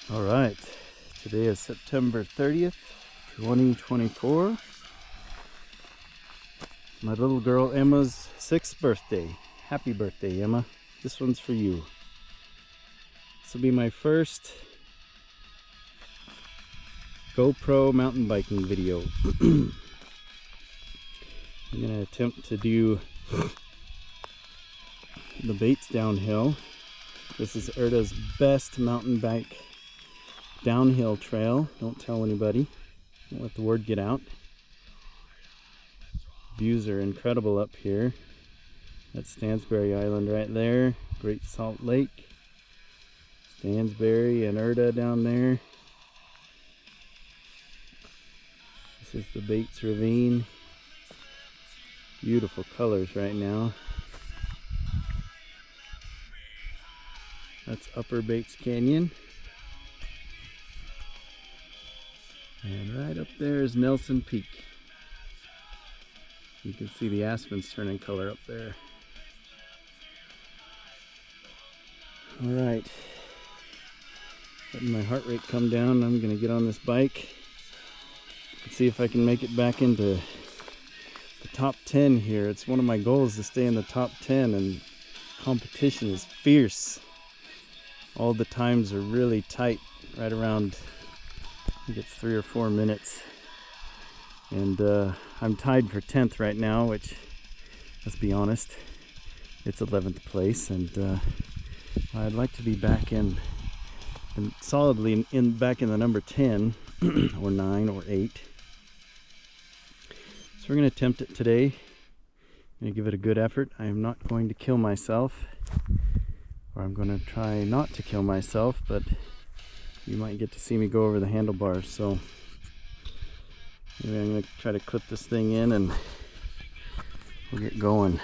All right, today is September 30th, 2024. My little girl Emma's 6th birthday. Happy birthday, Emma. This one's for you. This will be my first GoPro mountain biking video. I'm going to attempt to do the Bates downhill. This is Erda's best mountain bike downhill trail. Don't tell anybody. Don't let the word get out. Views are incredible up here. That's Stansbury Island right there. Great Salt Lake. Stansbury and Erda down there. This is the Bates Ravine. Beautiful colors right now. That's Upper Bates Canyon. And right up there is Nelson Peak. You can see the aspens turning color up there. All right, letting my heart rate come down. I'm gonna get on this bike and see if I can make it back into the top 10 here. It's one of my goals to stay in the top 10, and competition is fierce. All the times are really tight, right around, I think it's 3 or 4 minutes. And I'm tied for 10th right now, which, let's be honest, it's 11th place, and I'd like to be back in solidly back in the number 10 or 9 or 8. So we're going to attempt it today. I'm going to give it a good effort. I am not going to kill myself, or I'm going to try not to kill myself, but you might get to see me go over the handlebars. So maybe I'm going to try to clip this thing in and we'll get going.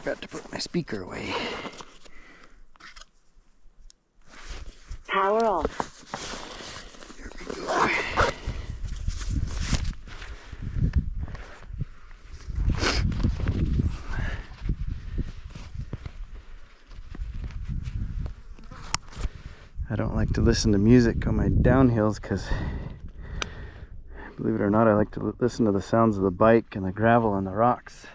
Forgot to put my speaker away. Power off. There we go. I don't like to listen to music on my downhills because, believe it or not, I like to listen to the sounds of the bike and the gravel and the rocks.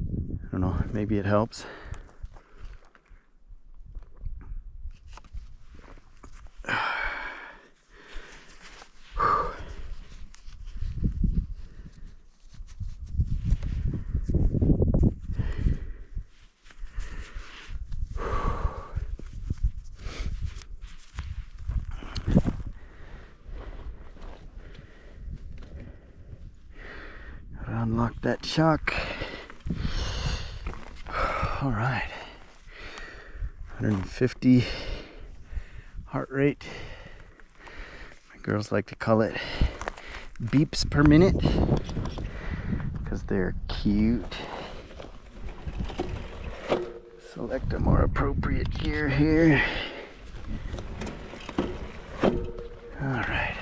I don't know, maybe it helps. Unlock that shock. All right, 150 heart rate. My girls like to call it beeps per minute because they're cute. Select a more appropriate gear here. All right.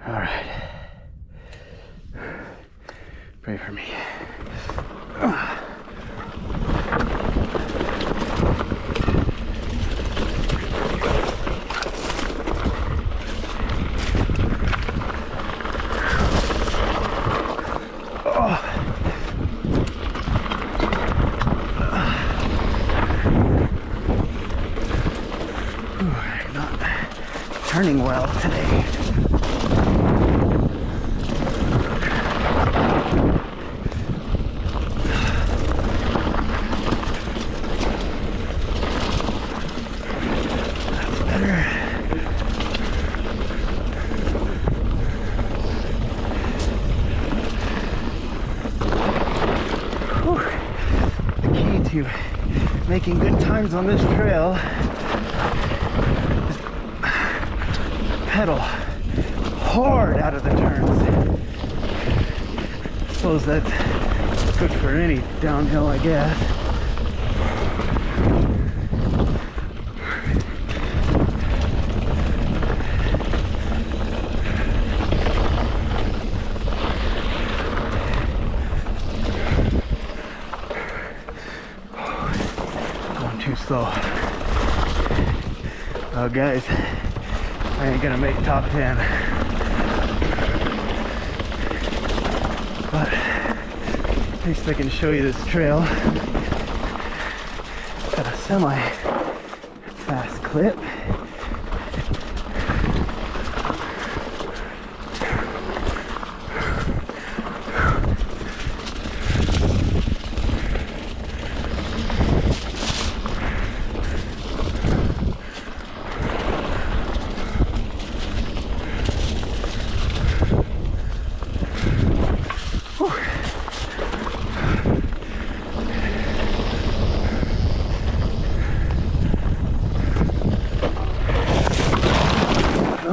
All right. Pray for me. Not turning well today. To making good times on this trail is pedal hard out of the turns. I suppose that's good for any downhill, I guess. Too slow. Oh guys, I ain't gonna make top 10, but at least I can show you this trail at a semi-fast clip.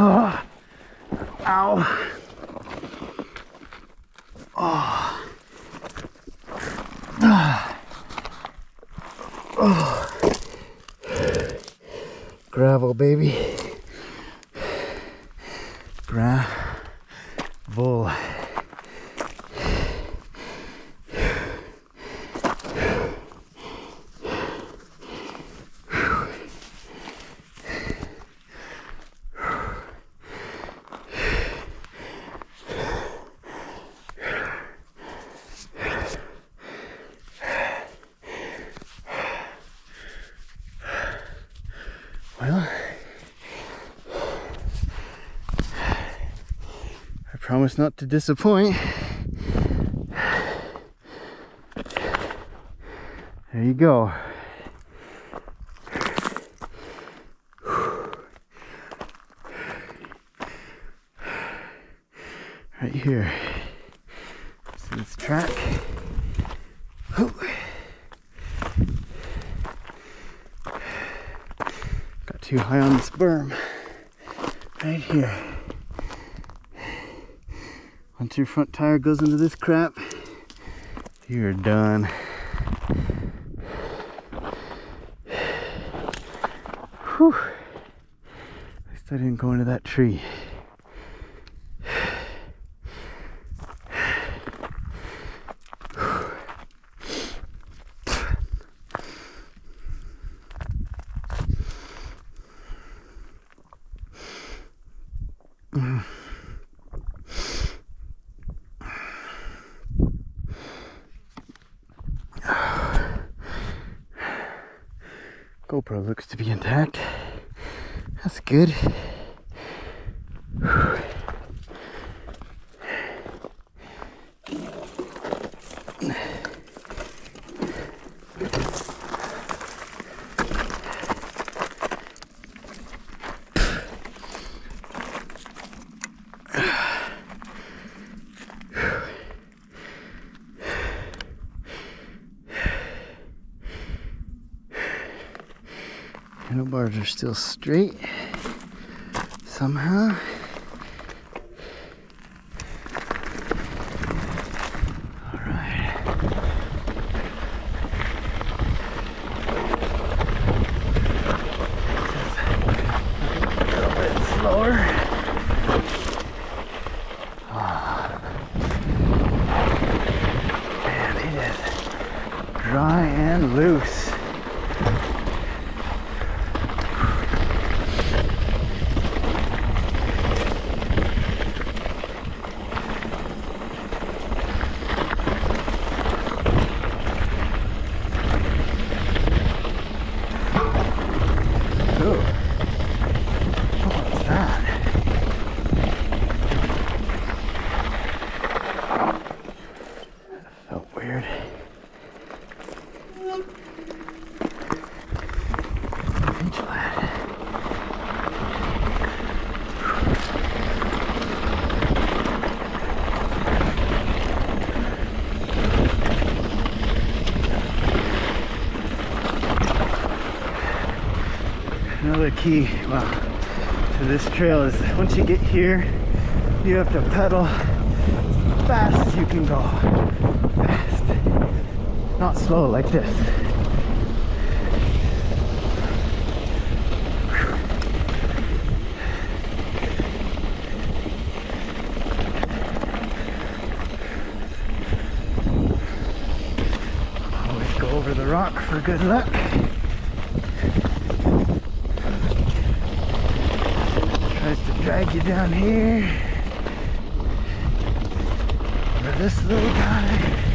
Oh, ow. Oh. Oh. Gravel, baby. Gravel. Well, I promise not to disappoint. There you go. Right here. See this track? Got too high on this berm. Right here. Once your front tire goes into this crap, you're done. Whew. At least I didn't go into that tree. GoPro looks to be intact. That's good. Handlebars are still straight somehow. All right. A little bit slower. dry and loose. Another key, well, to this trail is once you get here, you have to pedal as fast as you can go. Fast. Not slow like this. Always go over the rock for good luck. Tries to drag you down here. Over this little guy.